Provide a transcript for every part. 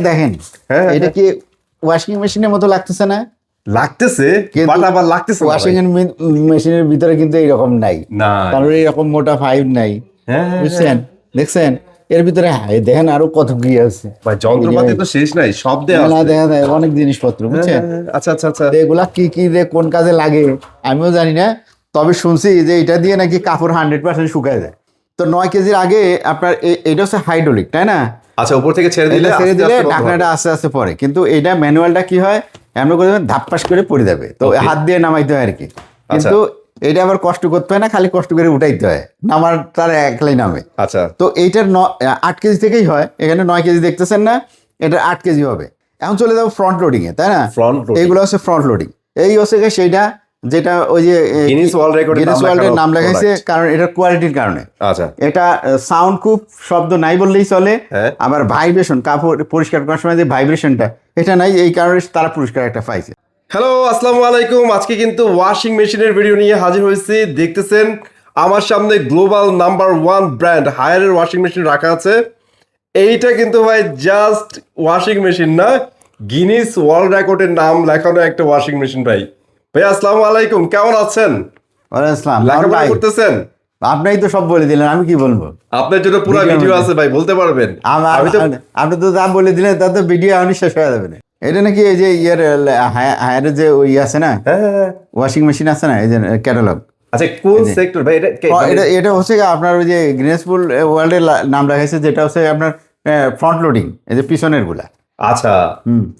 দেখেন এটা কি ওয়াশিং মেশিনের মতো লাগতেছে না? লাগতেছে, কিন্তু বাট আবার লাগতেছে না ওয়াশিং ভাই। মেশিনের ভিতরে কিন্তু এরকম নাই, না কারণ এরকম মোটা পাইপ নাই। হ্যাঁ, হ্যাঁ, বুঝছেন? দেখছেন এর ভিতরে দেখেন আরো কত কি আছে। ভাই যন্ত্রপাতি তো শেষ নাই, সব দেয়া না আছে। দেখা যায় অনেক জিনিসপত্র, বুঝছেন? আচ্ছা আচ্ছা আচ্ছা। তো এগুলা কি কি যে কোন কাজে লাগে আমিও জানি না, তবে শুনছি যে এটা দিয়ে নাকি কাপড় 100% শুকায় যায়। তো 9 কেজির আগে আপনার এটা হচ্ছে হাইড্রোলিক, তাই না? আচ্ছা, উপর থেকে ছেড়ে দিলে এটা ছেড়ে আস্তে দিলে আস্তে বন্ধ হবে। ঢাকনাটা আস্তে আস্তে পরে, কিন্তু এটা ম্যানুয়ালটা কি হয় এমন করে ধাপ্পাস করে পড়ে যাবে, তো Okay. হাত দিয়ে নামাইতে হয় আর কি। কিন্তু এটা আবার কষ্ট করতে হয় না, খালি কষ্ট করে উঠাইতে হয়, নামার তার একলাই নামে। আচ্ছা তো এইটার 8 কেজি থেকেই হয়, এখানে 9 কেজি দেখতেছেন না, এটা 8 কেজি হবে। এখন চলে যাবো ফ্রন্ট লোডিং এ, তাই না? Front loading। এইগুলো হচ্ছে ফ্রন্ট লোডিং। এই হচ্ছে গিয়ে সেইটা যেটা ওই যে Guinness World Record গিনেস ওয়ার্ল্ডের নাম লেখাইছে, product। কারণ এটার কোয়ালিটির কারণে। আচ্ছা এটা সাউন্ড খুব শব্দ নাই বললেই চলে, হ্যাঁ। আবার ভাইব্রেশন, কাপড় পরিষ্কার করার সময় যে ভাইব্রেশনটা এটা নাই, এই কারণে তারা পুরস্কার একটা পাইছে। হ্যালো, আসসালামু আলাইকুম। আজকে কিন্তু ওয়াশিং মেশিনের ভিডিও নিয়ে হাজির হয়েছি। দেখতেছেন আমার সামনে গ্লোবাল নাম্বার 1 ব্র্যান্ড হায়ারের ওয়াশিং মেশিন রাখা আছে। এইটা কিন্তু ভাই জাস্ট ওয়াশিং মেশিন না, গিনিস ওয়ার্ল্ড রেকর্ডের নাম লেখানো একটা ওয়াশিং মেশিন। ভাই ভাই আসসালামু আলাইকুম, কেমন আছেন? ওয়ালাইকুম আসসালাম। লেখাপড়া ভাই, করতেছেন? আপনিই তো সব বলে দিলেন, আমি কি বলবো? আপনার জন্য পুরো ভিডিওর ভিডিও মধ্যে। আছে ভাই, বলতে পারবেন? আমি তো আপনি তো যা বলে দিলেন তা তো ভিডিও এখনই শেষ হয়ে যাবে না। এটা নাকি এই যে ইয়ের হায়ারের যে ওই আছে না, হ্যাঁ হ্যাঁ, হ্যাঁ। ওয়াশিং মেশিন আছে না, এই যে ক্যাটালগ। আচ্ছা, কোন সেক্টর ভাই এটা? এটা এটা হচ্ছে গিয়ে আপনার ওই যে গিনেস ওয়ার্ল্ডের নাম রাখাইছে, যেটা হচ্ছে আপনার ফ্রন্ট লোডিং, এই যে পিছনের গুলা। আচ্ছা,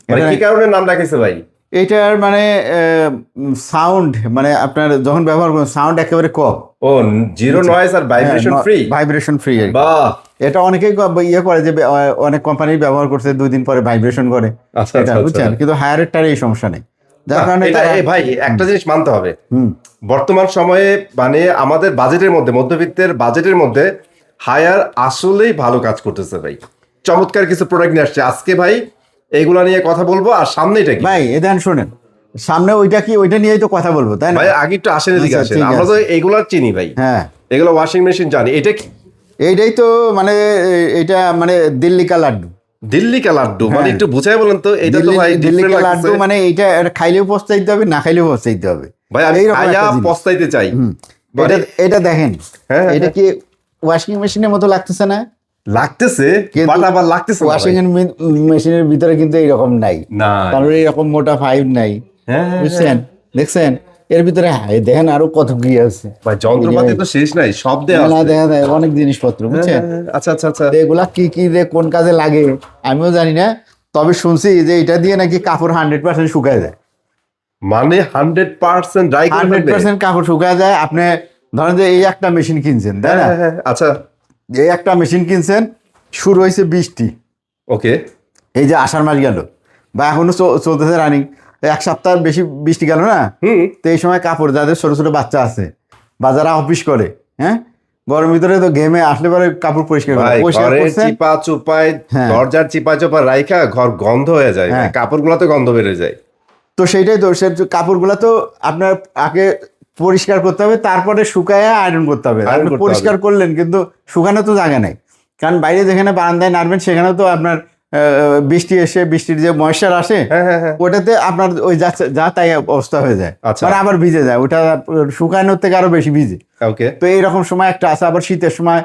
মানে এটা- কি কারণে নাম রাখিছে ভাই? এটার মানে সাউন্ড, মানে আপনার যখন ব্যবহার করেন সাউন্ড একেবারে কম, ও, জিরো নয়েজ আর ভাইব্রেশন ফ্রি। Vibration free. বাহ, এটা অনেকেই ইয়ে করে যে অনেক কোম্পানি ব্যবহার করছে, 2 দিন পরে ভাইব্রেশন করে। আচ্ছা, এটা আচ্ছা, বুঝছেন, আচ্ছা। কিন্তু হায়ারেরটার এই সমস্যা নেই, যার বাহ, কারণে এটা ভাই একটা জিনিস মানতে হবে। হুম বর্তমান সময়ে মানে আমাদের বাজেটের মধ্যে, মধ্যবিত্তের বাজেটের মধ্যে হায়ার আসলেই ভালো কাজ করতেছে ভাই। চমৎকার কিছু প্রোডাক্ট নিয়ে আসছে আজকে ভাই, এইগুলা নিয়ে কথা বলবো। আর সামনে এটা কি ভাই, এদান শোনেন, সামনে ওইটা কি, ওইটা নিয়েই তো কথা বলবো, তাই না? ভাই? আগে একটু আসেন, এদিকে আচ্ছা, আসেন। ঠিক আমরা তো আছে। এগুলা চিনি ভাই, হ্যাঁ, এগুলো ওয়াশিং মেশিন জানি। এটা কি এইটাই তো মানে এটা মানে দিল্লি কা লাড্ডু। দিল্লি কা লাড্ডু? মানে হ্যাঁ। একটু বুঝাই বলেন তো, এটা তো ভাই দিল্লি ডিফারেন্ট কা লাগছে লাড্ডু মানে এইটা খাইলেও পস্তাইতে হবে, না খাইলেও পস্তাইতে হবে। ভাই। আমি এইরকম খাইয়া একটা জিনিস। পস্তাইতে চাই। মানে এটা এটা দেখেন, হ্যাঁ, এটা কি ওয়াশিং মেশিনের মতো লাগতেছে না? লাগতেছে, কিন্তু বাট আবার লাগতেছে না ওয়াশিং ভাই। মেশিনের ভিতরে কিন্তু এরকম নাই, না কারণ এরকম মোটা পাইপ নাই। হ্যাঁ, হ্যাঁ, বুঝছেন? দেখছেন এর ভিতরে দেখেন আরো কত কি আছে। ভাই যন্ত্রপাতি তো শেষ নাই, সব দেয়া না আছে। দেখা যায় অনেক জিনিসপত্র, বুঝছেন? আচ্ছা আচ্ছা আচ্ছা। তো এগুলা কি কি যে কোন কাজে লাগে আমিও জানি না, তবে শুনছি যে এটা দিয়ে নাকি কাপড় 100% শুকায় যায়। মানে 100% ড্রাই করে ফেলবে? 100% কাপড় শুকায় যায়। আপনি ধরেন যে এই একটা মেশিন কিনছেন, তাই না? হ্যাঁ, হ্যাঁ, আচ্ছা এই একটা মেশিন কিনছেন, শুরু হয়েছে বৃষ্টি, ওকে। এই যে আষাঢ় মাস গেল, বা এখনো চলতেছে রানিং, 1 সপ্তাহ বেশি বৃষ্টি গেল না, তো এই সময় কাপড়, যাদের ছোট ছোট বাচ্চা আছে বা যারা অফিস করে, হ্যাঁ, গরমের ভিতরে তো ঘেমে আসলে পরে কাপড় পরিষ্কার করে ভাই পরিষ্কার ঘরের করছেন। চিপা চুপায়, হ্যাঁ। দরজার চিপা চুপা রাইখা ঘর গন্ধ হয়ে যায়, হ্যাঁ। কাপড়গুলো তো গন্ধ বেড়ে যায়। তো সেইটাই তো, সে কাপড়গুলো তো আপনার আগে পরিষ্কার করতে হবে, তারপরে শুকায় আয়রন করতে হবে। আয়রন আপনি করতে পরিষ্কার করলেন কিন্তু শুকানো তো জায়গা নেই, কারণ বাইরে যেখানে বারান্দায় নাড়বেন সেখানেও তো আপনার বৃষ্টি এসে বৃষ্টির যে ময়েশ্চার আসে, হ্যাঁ হ্যাঁ হ্যাঁ। ওটাতে আপনার ওই যা তাই অবস্থা হয়ে যায়, আচ্ছা। মানে আবার ভিজে যায়, ওটা শুকানোর থেকে আরো বেশি ভিজে। ওকে। তো এইরকম সময় একটা আছে। আবার শীতের সময়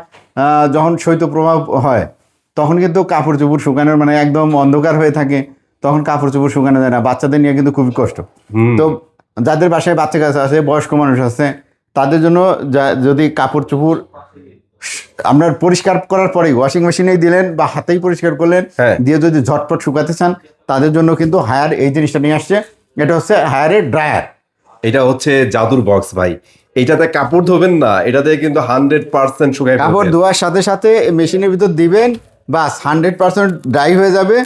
যখন শৈত্যপ্রবাহ হয়, তখন কিন্তু কাপড় চোপড় শুকানোর মানে একদম অন্ধকার হয়ে থাকে, তখন কাপড় চোপড় শুকানো যায় না। বাচ্চাদের নিয়ে কিন্তু খুবই কষ্ট। তো যাদের বাসায় বাচ্চা কাছে আছে, বয়স্ক মানুষ আছে, তাদের জন্য যদি কাপড় চোপড় আপনার পরিষ্কার করার পরেই ওয়াশিং মেশিনেই দিলেন বা হাতেই পরিষ্কার করলেন, হ্যাঁ। দিয়ে যদি ঝটপট শুকাতে চান, তাদের জন্য কিন্তু হায়ার এই জিনিসটা নিয়ে আসছে। এটা হচ্ছে হায়ারের ড্রায়ার। এটা হচ্ছে জাদুর বক্স ভাই। এটাতে কাপড় ধোবেন না, এটাতে কিন্তু 100% শুকায় কাপড় ফেলবে। ধোয়ার সাথে সাথে মেশিনের ভিতর দিবেন, বাস 100% ড্রাই হয়ে যাবে।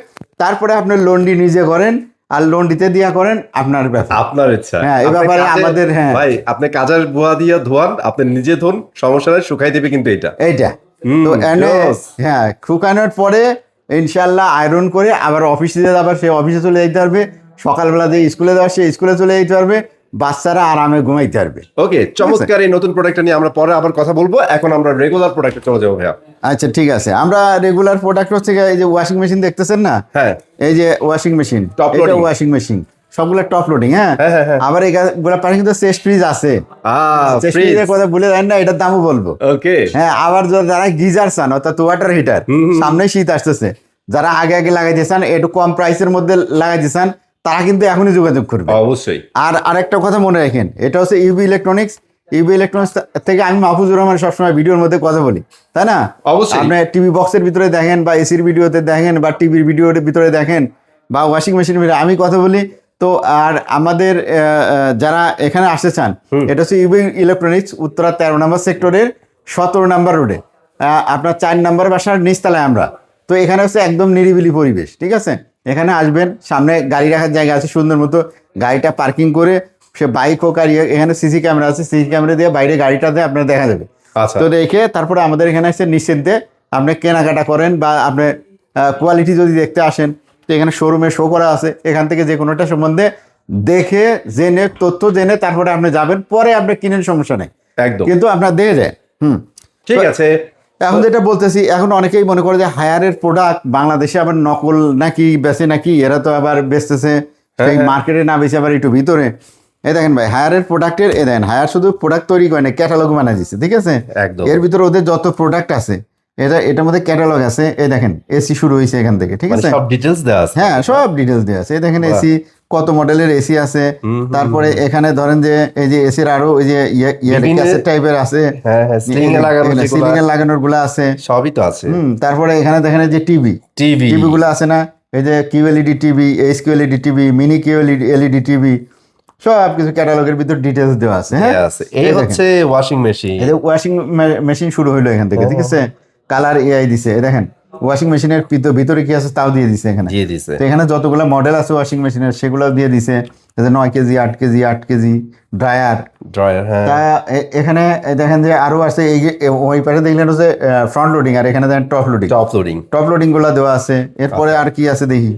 তারপরে আপনি লন্ডি নিজে করেন, আর লন্ডিতে দিয়া করেন আপনার ব্যাপার। আপনার ইচ্ছা। হ্যাঁ, এই আপনি ব্যাপারে কাজে- আমাদের, হ্যাঁ, ভাই আপনি কাজের বুয়া দিয়ে ধোয়ান, আপনি নিজে ধোন, সমস্যা নাই, শুকাই দেবে কিন্তু এটা। এইটা তো জোস। হ্যাঁ, শুকানোর পরে ইনশাল্লাহ আয়রন করে আবার অফিসে আবার সে অফিসে চলে যেতে পারবে, সকালবেলা যে স্কুলে যাওয়ার সে স্কুলে চলে যেতে পারবে, বাচ্চারা আরামে ঘুমাইতে পারবে। ওকে, চমৎকার এই নতুন প্রোডাক্টটা নিয়ে আমরা পরে আবার কথা বলবো। এখন আমরা রেগুলার প্রোডাক্টে চলে যাবো ভাইয়া। আচ্ছা ঠিক আছে, আমরা রেগুলার প্রোডাক্ট হচ্ছে গিয়ে এই যে ওয়াশিং মেশিন দেখতেছেন না, হ্যাঁ, এই যে ওয়াশিং মেশিন, Top এটা loading। ওয়াশিং মেশিন সবগুলো টপ লোডিং। হ্যাঁ, হ্যাঁ, হ্যাঁ, হ্যাঁ। আবার এগুলো পাশে কিন্তু চেস্ট ফ্রিজ আছে। Chest fridge. ফ্রিজের কথা বলে দেন না, এটার দামও বলবো। ওকে, হ্যাঁ, আবার যারা গিজার চান অর্থাৎ ওয়াটার হিটার, সামনে শীত আসতেছে, যারা আগে আগে লাগাই দিয়েছেন একটু কম প্রাইসের মধ্যে লাগাই দিয়েছেন, তারা কিন্তু এখনই যোগাযোগ করবে। অবশ্যই। আর আরেকটা কথা মনে রাখেন, এটা হচ্ছে ইউবি ইলেকট্রনিক্স। ইউবি ইলেকট্রনিক্স থেকে আমি মাহফুজুর রহমান সবসময় ভিডিওর মধ্যে কথা বলি, তাই না? অবশ্যই। আপনি টিভি বক্সের ভিতরে দেখেন বা এসির ভিডিওতে দেখেন বা টিভির ভিডিওর ভিতরে দেখেন বা ওয়াশিং মেশিনের ভিতরে আমি কথা বলি। তো আর আমাদের যারা এখানে আসতে চান, এটা হচ্ছে ইউবি ইলেকট্রনিক্স, উত্তরা 13 নম্বর সেক্টরের 17 নম্বর রোডে, আপনার 4 নম্বর বাসার নিচতলায় আমরা। তো এখানে হচ্ছে একদম নিরিবিলি পরিবেশ, ঠিক আছে? এখানে আসবেন, সামনে গাড়ি রাখার জায়গা আছে সুন্দর মতো, গাড়িটা পার্কিং করে সে বাইক হোক আর এখানে সিসি ক্যামেরা আছে, সিসি ক্যামেরা দিয়ে বাইরে গাড়িটাতে আপনার দেখা যাবে। আচ্ছা, তো রেখে তারপরে আমাদের এখানে এসে নিশ্চিন্তে আপনি কেনাকাটা করেন বা আপনি কোয়ালিটি যদি দেখতে আসেন, তো এখানে শোরুমে শো করা আছে, এখান থেকে যে কোনোটা সম্বন্ধে দেখে জেনে তথ্য জেনে তারপরে আপনি যাবেন, পরে আপনি কিনেন, সমস্যা নেই, একদম কিন্তু আপনার দেখে যায়। ঠিক আছে। এখন যেটা বলতেছি, এখন অনেকেই মনে করে যে হায়ারের প্রোডাক্ট বাংলাদেশে আবার নকল নাকি বেচে নাকি, এরা তো আবার বেচতেছে সেই মার্কেটে না বেচে আবার একটু ভিতরে। এই দেখেন ভাই, হায়ারের প্রোডাক্টের এ দেখেন, হায়ার শুধু প্রোডাক্ট তৈরি করে না, ক্যাটালগ বানিয়ে দিচ্ছে, ঠিক আছে? একদম। এর ভিতরে ওদের যত প্রোডাক্ট আছে এটার মধ্যে ক্যাটালগ আছে। এই দেখেন এসি শুরু হয়েছে এখান থেকে, ঠিক মানে আছে? সব ডিটেইলস দেওয়া আছে। হ্যাঁ, সব ডিটেলস দেওয়া আছে। এই দেখেন এসি, কত মডেলের এসি আছে। তারপরে এখানে ধরেন যে এই যে এসির আরো ওই যে বিভিন্ন- ক্যাসেট টাইপের আছে, হ্যাঁ, হ্যাঁ, সিলিং এ লাগানো যেগুলো সিলিং এর লাগানোর গুলো আছে। সবই তো আছে। তারপরে এখানে দেখেন এই যে টিভি টিভি গুলো আছে না, এই যে QLED TV, H QLED TV, mini QLED TV, সব কিছু ক্যাটালগের ভিতর ডিটেলস দেওয়া আছে। হ্যাঁ, আছে। এই হচ্ছে ওয়াশিং মেশিন। এই যে ওয়াশিং মেশিন শুরু হইলো এখান থেকে, ঠিক আছে? কালার এআই দিছে, এই দেখেন ওয়াশিং মেশিনের ভিতরে কি আছে তাও দিয়ে দিছে এখানে। দিয়ে দিছে। তো এখানে যতগুলো মডেল আছে ওয়াশিং মেশিনের সেগুলো দিয়ে দিছে, 9 কেজি, 8 কেজি, 8 কেজি ড্রায়ার। হ্যাঁ, তা এখানে দেখেন যে আরো আছে, এই যে ওই পাশে দেখলেন হচ্ছে ফ্রন্ট লোডিং, আর এখানে দেখেন টপ লোডিং। টপ লোডিং গুলো দেওয়া আছে। এরপরে আর কি আছে দেখি,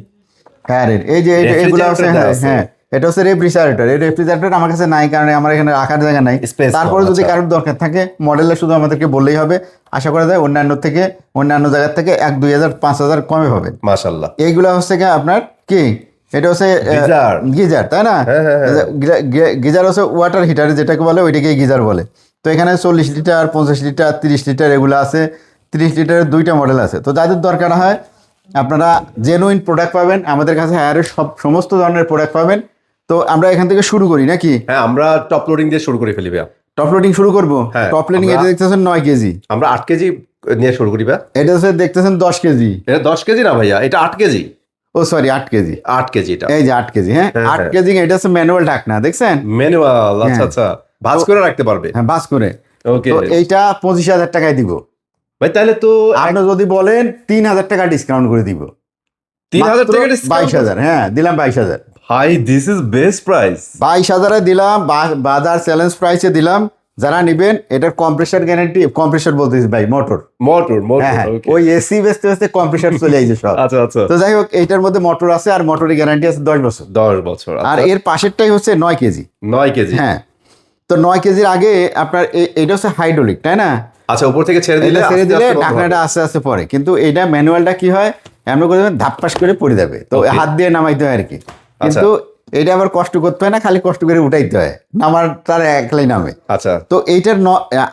হ্যাঁ এই যে এগুলো আছে। হ্যাঁ, এটা হচ্ছে রেফ্রিজারেটর। এই রেফ্রিজারেটর আমার কাছে নাই, কারণ আমার এখানে রাখার জায়গা নাই। Space কম, তারপরে যদি আচ্ছা। কারোর দরকার থাকে মডেলে শুধু আমাদেরকে বললেই হবে, আশা করা যায় অন্যান্য জায়গার থেকে 1-2 হাজার 5,000 কমে হবে। মাশাআল্লাহ। এইগুলা হচ্ছে কি আপনার কি, এটা হচ্ছে গিজার, তাই না? গিজার হচ্ছে ওয়াটার হিটার যেটাকে বলে, ওইটাকে গিজার বলে। তো এখানে 40 লিটার, 50 লিটার, 30 লিটার এগুলো আছে। 30 লিটারের 2টা মডেল আছে। তো যাদের দরকার হয় আপনারা জেনুইন প্রোডাক্ট পাবেন আমাদের কাছে, হায়ারের সমস্ত ধরনের প্রোডাক্ট পাবেন। তো আমরা এখান থেকে শুরু করি নাকি? হ্যাঁ, আমরা টপ লোডিং দিয়ে শুরু করে ফেলি ভাইয়া। টপ লোডিং শুরু করবো। হ্যাঁ, টপ লোডিং এটা দেখতেছেন 9 কেজি, আমরা 8 কেজি নিয়ে শুরু করি ভাইয়া। এটা হচ্ছে দেখতেছেন 10 কেজি। এটা 10 কেজি না ভাইয়া, এটা 8 কেজি। ও সরি, 8 কেজি। 8 কেজি এটা। এই যে 8 কেজি। হ্যাঁ, 8 কেজি। এটা হচ্ছে ম্যানুয়াল ঢাকনা, দেখছেন? ম্যানুয়াল। আচ্ছা হ্যাঁ। আচ্ছা, ভাঁজ করে রাখতে পারবে। হ্যাঁ, বাস করে। ওকে তো এইটা 25,000 টাকায় দিব ভাই, তাহলে তো আপনি যদি বলেন 3,000 টাকা ডিসকাউন্ট করে দিব। 3,000 টাকা 22,000। হ্যাঁ, দিলাম 22,000। ভাই, দিস ইজ বেস্ট প্রাইস। 22,000-এ দিলাম, বাজার চ্যালেঞ্জ প্রাইসে দিলাম। যারা নিবেন এটার কম্প্রেসার গ্যারান্টি, কম্প্রেসার বলতেছি ভাই, মোটর। হ্যাঁ, ওই এসি বেচতে বেচতে কম্প্রেসার চলে আইছে সব। আচ্ছা আচ্ছা। তো যাই হোক, এইটার মধ্যে মোটর আছে আর মোটরের গ্যারান্টি আছে 10 বছর। 10 বছর। আর এর পাশেরটাই হচ্ছে 9 কেজি। 9 কেজি। হ্যাঁ, তো 9 কেজির আগে আপনার এটা হচ্ছে হাইড্রোলিক, তাই না? আচ্ছা, উপর থেকে ছেড়ে দিলে ঢাকনাটা আস্তে আস্তে পরে, কিন্তু এটা ম্যানুয়ালটা কি হয়, এমন করে ধাপ্পাস করে পড়ে যাবে, তো হাত দিয়ে নামাইতে হয় আর কি। কিন্তু এটা আবার কষ্ট করতে হয় না, খালি কষ্ট করে উঠাইতে হয়, নামার তার একলাই নামে। আচ্ছা, তো এইটার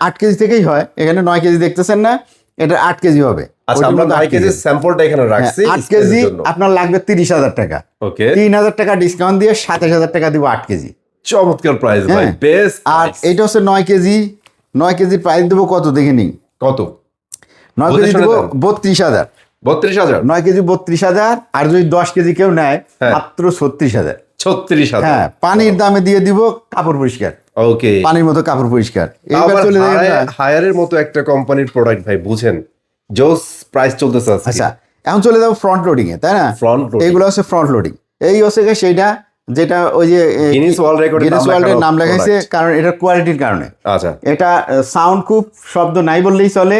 8 কেজি থেকেই হয়। এখানে 9 কেজি দেখতেছেন না, এটা 8 কেজি হবে। আচ্ছা, আমরা 9 কেজি স্যাম্পলটা এখানে রাখছি। 8 কেজি আপনার লাগবে 30,000 টাকা। ওকে, 3,000 টাকা ডিসকাউন্ট দিয়ে 27,000 টাকা দিব 8 কেজি। চমৎকার প্রাইস ভাই, বেস্ট। আর এটা হচ্ছে 9 কেজি। 9 কেজির প্রাইস দেবো কত দেখে নিন। কত? 9 কেজি দেবো 32,000। 32,000। 9 কেজি 32,000। আর যদি 10 কেজি কেউ নেয় মাত্র 36,000। 36,000। হ্যাঁ, পানির দামে দিয়ে দিব কাপড় পরিষ্কার। ওকে, পানির মতো কাপড় পরিষ্কার। এইবার চলে যাবেন হায়ারের মতো একটা কোম্পানির প্রোডাক্ট ভাই, বুঝেন জোস প্রাইস চলতেছে আজকে। আচ্ছা, এখন চলে যাবো ফ্রন্ট লোডিং এ, তাই না? ফ্রন্ট লোডিং, এইগুলো হচ্ছে ফ্রন্ট লোডিং। এই হচ্ছে সেইটা যেটা ওই যে গিনেস ওয়ার্ল্ডের নাম লেখাইছে, কারণ এটার কোয়ালিটির কারণে। আচ্ছা, এটা সাউন্ড খুব শব্দ নাই বললেই চলে।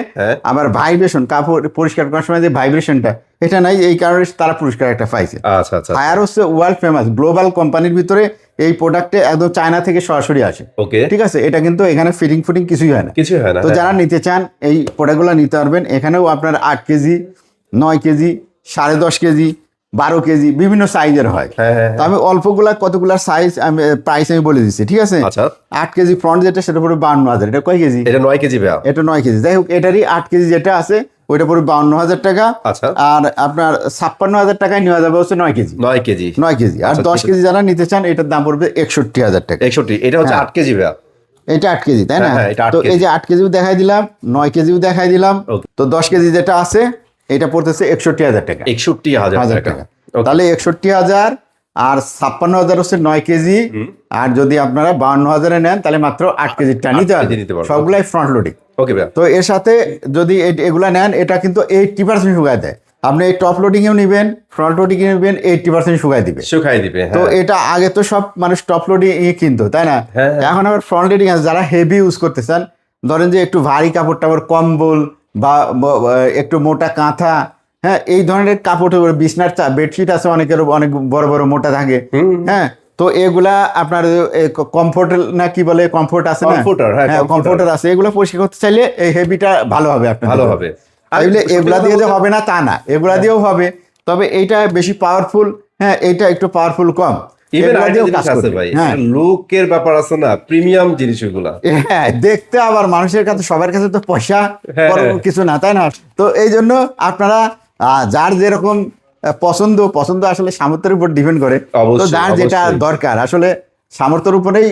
আবার ভাইব্রেশন, কাপড় পরিষ্কার করার সময় যে ভাইব্রেশনটা, এটা নাই, এই কারণে তারা পুরস্কার একটা পাইছে। আচ্ছা আচ্ছা হায়ার হচ্ছে ওয়ার্ল্ড ফেমাস গ্লোবাল কোম্পানির ভিতরে, এই প্রোডাক্টে একদম চায়না থেকে সরাসরি আসে। ওকে, ঠিক আছে, এটা কিন্তু এখানে ফিটিং কিছুই হয় না। কিছুই হয় না। তো যারা নিতে চান এই প্রোডাক্টগুলো নিতে পারবেন। এখানেও আপনার 8 কেজি, 9 কেজি, 10.5 কেজি, 12 কেজি বিভিন্ন সাইজের হয়। তো আমি অল্পগুলা কতগুলা সাইজ আমি প্রাইস আমি বলে দিচ্ছি, ঠিক আছে। আচ্ছা 8 কেজি ফ্রন্ট যেটা সেটা পড়বে 52,000। এটা কয় কেজি? এটা 9 কেজি ভাইয়া। এটা 9 কেজি। যাই হোক, এটারই 8 কেজি যেটা আছে ওইটা পড়বে 52,000 টাকা। আচ্ছা, আর আপনার 56,000 টাকায় নেওয়া যাবে হচ্ছে 9 কেজি। 9 KG, 9 KG. আর আচ্ছা, 10 কেজি যারা নিতে চান এটার দাম পড়বে 61,000 টাকা। 61। এটা হচ্ছে 8 কেজি ভাইয়া। এটা 8 কেজি, তাই না? হ্যাঁ, এটা 8 তো কেজি। এই যে 8 কেজিও দেখাই দিলাম, 9 কেজিও দেখাই দিলাম। Okay. তো 10 কেজি যেটা আছে এটা পড়তেছে 61,000 টাকা। 61,000 টাকা। Okay. তাহলে 61,000 আর 56,000 হচ্ছে 9 কেজি। আর যদি আপনারা 52,000-এ নেন তাহলে মাত্র 8 কেজিটা নিতে 8 কেজি নিতে পারবেন। পারবেন। সবগুলাই ফ্রন্ট লোডিং। ওকে ভাইয়া। তো এর সাথে যদি এগুলা নেন এটা কিন্তু 80% শুকায় দেয়। আপনি এই টপ লোডিংয়েও নেবেন, ফ্রন্ট লোডিংয়ে নেবেন, 80% শুকায় দিবে। শুকাই দিবে, তো হ্যাঁ। এটা আগে তো সব মানুষ টপ লোডিং কিনতো, তাই না? হ্যাঁ। এখন আবার ফ্রন্ট লোডিং আছে। যারা হেভি ইউজ করতে চান, ধরেন যে একটু ভারী কাপড় টাপড়, কম্বল বা একটু মোটা কাঁথা, হ্যাঁ, এই ধরনের কাপড়, বিছনার বেডশিট আছে অনেকের, অনেক বড় বড় মোটা থাকে, হ্যাঁ। তো এগুলা আপনার কমফোর্ট না কি বলে, কমফোর্ট আছে না? Comforter, হ্যাঁ, হ্যাঁ, comforter। কমফোর্টার আছে। এগুলো পরিষ্কার করতে চাইলে এই হেভিটা ভালো হবে, আপনার ভালো হবে। তাইলে সত্যি এগুলা কথা দিয়ে যে বলতে- হবে না তা না, এগুলা দিয়েও হবে, তবে এইটা বেশি পাওয়ারফুল। হ্যাঁ, এইটা একটু পাওয়ারফুল কম। ইভেন এগুলা আরেকটা দিয়েও জিনিস কাজ আছে করবে। ভাই, হ্যাঁ, লুকের ব্যাপার আছে না, প্রিমিয়াম জিনিস ওগুলা। হ্যাঁ, দেখতে আবার মানুষের কাছে, সবার কাছে তো পয়সা হ্যাঁ, বড় হ্যাঁ। কিছু না, তাই না? তো এই জন্য আপনারা যার যেরকম পছন্দ আসলে সামর্থ্যের উপর ডিপেন্ড করে। তো অবশ্যই, যার যেটা অবশ্যই। দরকার, আসলে সামর্থ্যের উপরেই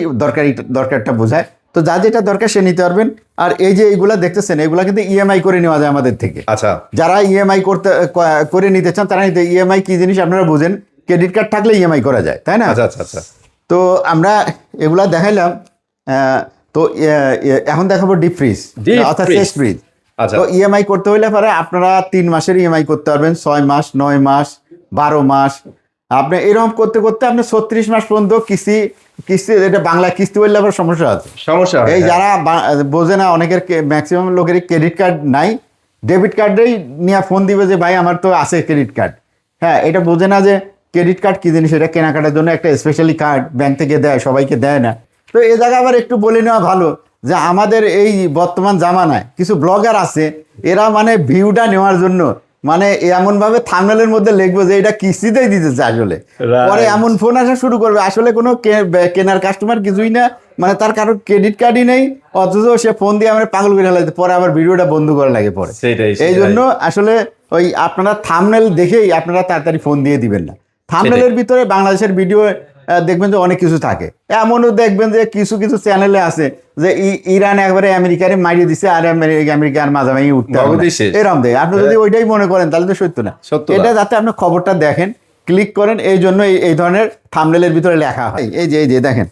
দরকারটা বোঝায়। তো যার যেটা দরকার সে নিতে পারবেন। আর এই যে এইগুলা দেখতেছেন, এগুলা কিন্তু ইএমআই করে নেওয়া যায় আমাদের থেকে। আচ্ছা, যারা ইএমআই করে নিতে চান তারা নিতে, ইএমআই কি জিনিস আপনারা বুঝেন, ক্রেডিট কার্ড থাকলে ইএমআই করা যায়, তাই না? আচ্ছা, আচ্ছা, আচ্ছা। তো আমরা এগুলা দেখাইলাম। তো এখন দেখাবো ডিপ ফ্রিজ, Deep অর্থাৎ freeze। Chest fridge. আচ্ছা। তো ইএমআই করতে হলে পরে আপনারা 3 মাসের ইএমআই করতে পারবেন, 6 মাস, 9 মাস, 12 মাস। আপনি এরকম করতে করতে আপনি 36 মাস পর্যন্ত কিস্তি, এটা বাংলা কিস্তি বললে আবার সমস্যা আছে। সমস্যা হয়, এই হ্যাঁ। যারা বোঝে না, অনেকের ম্যাক্সিমাম লোকেরই ক্রেডিট কার্ড নাই, ডেবিট কার্ডেই নিয়ে ফোন দিবে যে ভাই আমার তো আছে ক্রেডিট কার্ড। হ্যাঁ, এটা বোঝে না যে ক্রেডিট কার্ড কি জিনিস। এটা কেনাকাটার জন্য একটা স্পেশালি কার্ড, ব্যাংক থেকে দেয়, সবাইকে দেয় না। তো এ জায়গায় আবার একটু বলে নেওয়া ভালো যে আমাদের এই বর্তমান জামানায় কিছু ব্লগার আছে, এরা মানে ভিউটা নেওয়ার জন্য মানে এমন ভাবে থাম্বনেলের মধ্যে লিখবো যে এটা কিস্তিতেই দিতেছে আসলে। Right. পরে এমন ফোন আসা শুরু করবে, আসলে কোনো কেনার কাস্টমার কিছুই না, মানে তার কারোর ক্রেডিট কার্ডই নেই, অথচ সে ফোন দিয়ে আমরা পাগল করে ফেলাইতে, পরে আবার ভিডিওটা বন্ধ করা লাগে পরে। সেটাই, এই সেটাই। জন্য আসলে ওই আপনারা থাম্বনেল দেখেই আপনারা তাড়াতাড়ি ফোন দিয়ে দিবেন না। থাম্বনেলের ভিতরে বাংলাদেশের ভিডিও দেখবেন যে অনেক কিছু থাকে। এমনও দেখবেন যে কিছু কিছু চ্যানেলে আছে যে ইরান একবারে আমেরিকারে মারিয়ে দিছে, আর আমেরিকার মাঝামাঝি উঠতে হবে না। নগদই শেষ। এরকম দেয়। আপনি যদি ওইটাই মনে করেন তাহলে তো সত্য না। সত্য না। এটা যাতে আপনি খবরটা দেখেন, ক্লিক করেন, এই জন্য এই ধরনের থাম্বনেলের ভিতরে লেখা হয়। এই যে দেখেন,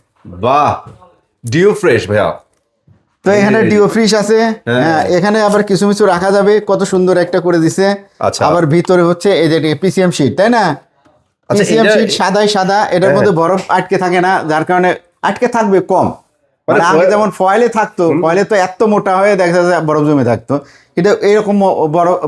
বাহ, ডিও ফ্রেশ ভাইয়া। তো এখানে ডিও ফ্রিজ আছে। হ্যাঁ। হ্যাঁ, এখানে আবার কিছু কিছু রাখা যাবে, কত সুন্দর একটা করে দিছে। আচ্ছা। আবার ভিতরে হচ্ছে এই যে পিসিএম শীট, তাই না? আচ্ছা, পিসিএম এটা- শীট সাদাই সাদা, এটার হ্যাঁ। মধ্যে বরফ আটকে থাকে না, যার কারণে আটকে থাকবে কম। মানে আগে foil- যেমন ফয়েলে থাকতো, ফয়েলে তো এত মোটা হয়ে দেখা যায় বরফ জমে থাকতো, এটা এরকম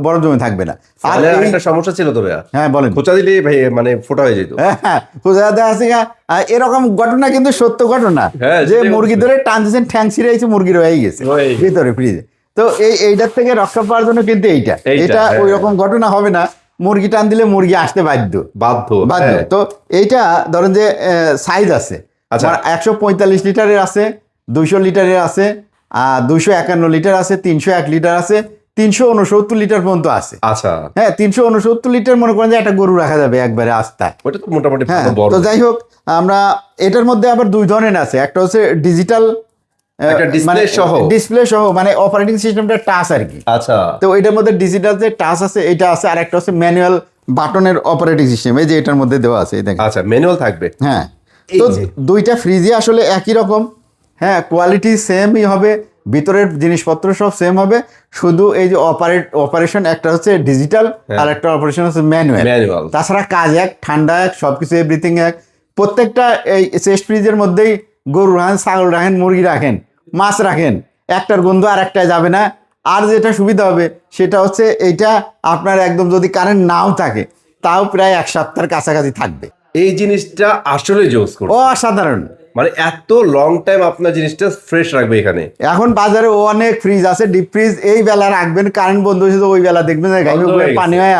বরফ জমে থাকবে না। আর তাহলে এই- একটা সমস্যা ছিল তো ভাইয়া, হ্যাঁ বলেন। খোঁচা দিলেই ভাই মানে ফোটা হয়ে যেত। হ্যাঁ, বোঝা আছে গা। আর এরকম ঘটনা কিন্তু সত্য ঘটনা, হ্যাঁ, যে সেটাই মুরগি বলছি। ধরে টান দিয়েছেন, ঠ্যাং ছিঁড়ে গেছে, মুরগি রয়ে গেছে রয়ে গেছে। ভিতরে ফ্রিজে। তো এইটার থেকে রক্ষা পাওয়ার জন্য কিন্তু এইটা, এটা হ্যাঁ। ওই রকম ঘটনা হবে না। মুরগি টান দিলে মুরগি আসতে বাধ্য। বাধ্য। বাধ্য। হ্যাঁ। তো এইটা ধরেন যে সাইজ আছে, আচ্ছা। 145 লিটারের আছে, 200 লিটারের আছে, 251 লিটার আছে, 301 লিটার আছে, 369 লিটার পর্যন্ত আছে। আচ্ছা, হ্যাঁ, 369 লিটার মনে করেন যে একটা গরু রাখা যাবে একবারে আস্তায়। ওটা তো মোটামুটি হ্যাঁ, ভালো বড়। তো যাই হোক, আমরা এটার মধ্যে আবার 2 ধরনের আছে। একটা হচ্ছে ডিজিটাল, একটা display সহ। ডিসপ্লে সহ, মানে অপারেটিং সিস্টেমটা টাচ আর কি। আচ্ছা, তো এটার মধ্যে ডিজিটাল যে টাচ আছে এটা আছে, আর একটা হচ্ছে ম্যানুয়াল বাটনের অপারেটিং সিস্টেম, এই যে এটার মধ্যে দেওয়া আছে, এই দেখেন। আচ্ছা, ম্যানুয়াল থাকবে। হ্যাঁ, এই তো যে। দুইটা ফ্রিজই আসলে একই রকম। হ্যাঁ, কোয়ালিটি সেমই হবে, ভিতরের জিনিসপত্র সব সেম হবে, শুধু এই যে অপারেশন একটা হচ্ছে ডিজিটাল, আর একটা অপারেশন হচ্ছে ম্যানুয়াল। ম্যানুয়াল। তাছাড়া কাজ এক, ঠান্ডা এক, সবকিছু এভরিথিং এক। প্রত্যেকটা এই চেস্ট ফ্রিজের মধ্যেই গরু রাখেন, ছাগল রাখেন, মুরগি রাখেন, মাছ রাখেন, একটার গন্ধ আর একটায় যাবে না। আর যেটা সুবিধা হবে সেটা হচ্ছে এইটা আপনার একদম যদি কারেন্ট নাও থাকে তাও প্রায় 1 সপ্তাহের কাছাকাছি থাকবে। এই জিনিসটা আসলে জোস করে, অসাধারণ। মানে এত লং টাইম আপনার জিনিসটা ফ্রেশ রাখবে এখানে। এখন বাজারে অনেক ফ্রিজ আছে, ডিপ ফ্রিজ, এই বেলা রাখবেন, কারেন্ট বন্ধ হয়েছে তো ওই বেলা দেখবেন যে গাইবে বন্ধ হয়ে গেছে। পানি হয়ে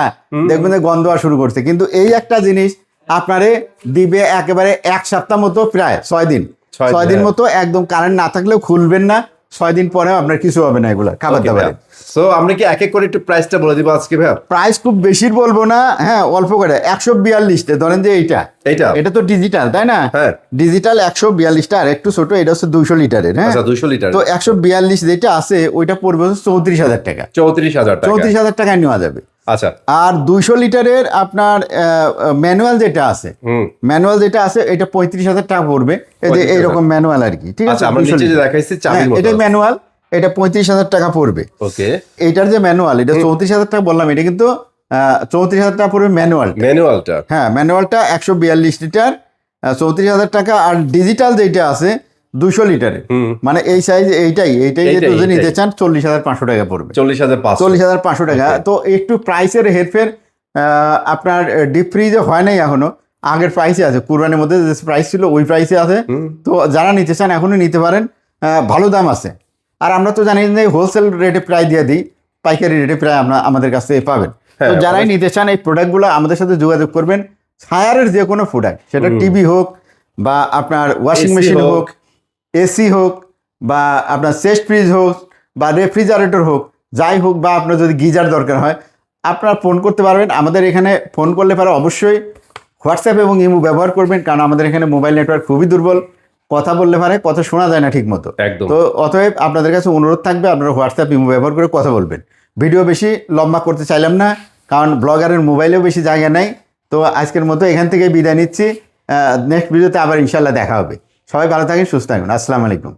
দেখবেন যে গন্ধ হওয়া শুরু করছে। কিন্তু এই একটা জিনিস আপনারে দিবে একেবারে 1 সপ্তাহ মতো, প্রায় 6 দিন, 6 দিন মতো একদম কারেন্ট না থাকলেও খুলবেন না, 6 দিন পরেও আপনার কিছু হবে না এগুলা খাবার দাবার। সো আমরা কি এক এক করে একটু প্রাইসটা বলে দিব আজকে ভাইয়া? প্রাইস খুব বেশি বলবো না, হ্যাঁ অল্প করে। 142 ধরেন যে এটা তো ডিজিটাল, তাই না? হ্যাঁ। ডিজিটাল 142টা, আর একটু ছোট এটা হচ্ছে 200 লিটারের। হ্যাঁ, আচ্ছা 200 লিটার। তো 142 যেটা আছে ওইটা পড়বে হচ্ছে 34,000 টাকা। 34,000 টাকা। 34,000 টাকায় নেওয়া যাবে। আচ্ছা। আর 200 লিটারের আপনার ম্যানুয়াল যেটা আছে, এটা 35,000 টাকা পড়বে। এই যে 35,000 এইরকম ম্যানুয়াল আর কি, ঠিক আছে? আচ্ছা, আমরা 200 নিচে যে লিটার। দেখাইছি চাবির হ্যাঁ, মতো এটা আছে। ম্যানুয়াল, এটা 35,000 টাকা পড়বে। ওকে। এইটার যে ম্যানুয়াল, এটা 34,000 টাকা বললাম, এটা কিন্তু 34,000 টাকা পড়বে ম্যানুয়ালটা। হ্যাঁ, ম্যানুয়ালটা 142 লিটার, 34,000 টাকা। আর ডিজিটাল যেটা আছে 200 লিটারের, মানে এই সাইজ, এইটাই যদি নিতে চান 40,500 টাকা পড়বে। 40,500 টাকা। তো একটু প্রাইসের হেরফের আপনার ডিপ ফ্রিজে হয় নাই এখনো, আগের প্রাইসে আছে, কুরবানির মধ্যে যে প্রাইস ছিল ওই প্রাইসে আছে। তো যারা নিতে চান এখনই নিতে পারেন, ভালো দাম আছে। আর আমরা তো জানি যে হোলসেল রেটে প্রায় দিয়ে দিই, পাইকারি রেটে প্রায় আমাদের কাছ থেকে পাবেন। তো যারাই নিতে চান এই প্রোডাক্টগুলো আমাদের সাথে যোগাযোগ করবেন। হায়ারের যে কোনো প্রোডাক্ট, সেটা টিভি হোক বা আপনার ওয়াশিং মেশিন হোক, এসি হোক বা আপনার চেস্ট ফ্রিজ হোক বা রেফ্রিজারেটর হোক, যাই হোক, বা আপনার যদি গিজার দরকার হয় আপনারা ফোন করতে পারবেন। আমাদের এখানে ফোন করলে পারে অবশ্যই হোয়াটসঅ্যাপ এবং ইমো ব্যবহার করবেন, কারণ আমাদের এখানে মোবাইল নেটওয়ার্ক খুবই দুর্বল, কথা বললে পারে কথা শোনা যায় না ঠিক মতো। একদম। তো অতএব আপনাদের কাছে অনুরোধ থাকবে আপনারা হোয়াটসঅ্যাপ ইমো ব্যবহার করে কথা বলবেন। ভিডিও বেশি লম্বা করতে চাইলাম না, কারণ ব্লগারের মোবাইলেও বেশি জায়গা নেই। তো আজকের মতো এখান থেকে বিদায় নিচ্ছি। নেক্সট ভিডিওতে আবার ইনশাল্লাহ দেখা হবে। সবাই ভালো থাকেন, সুস্থ থাকুন। আসসালামু আলাইকুম।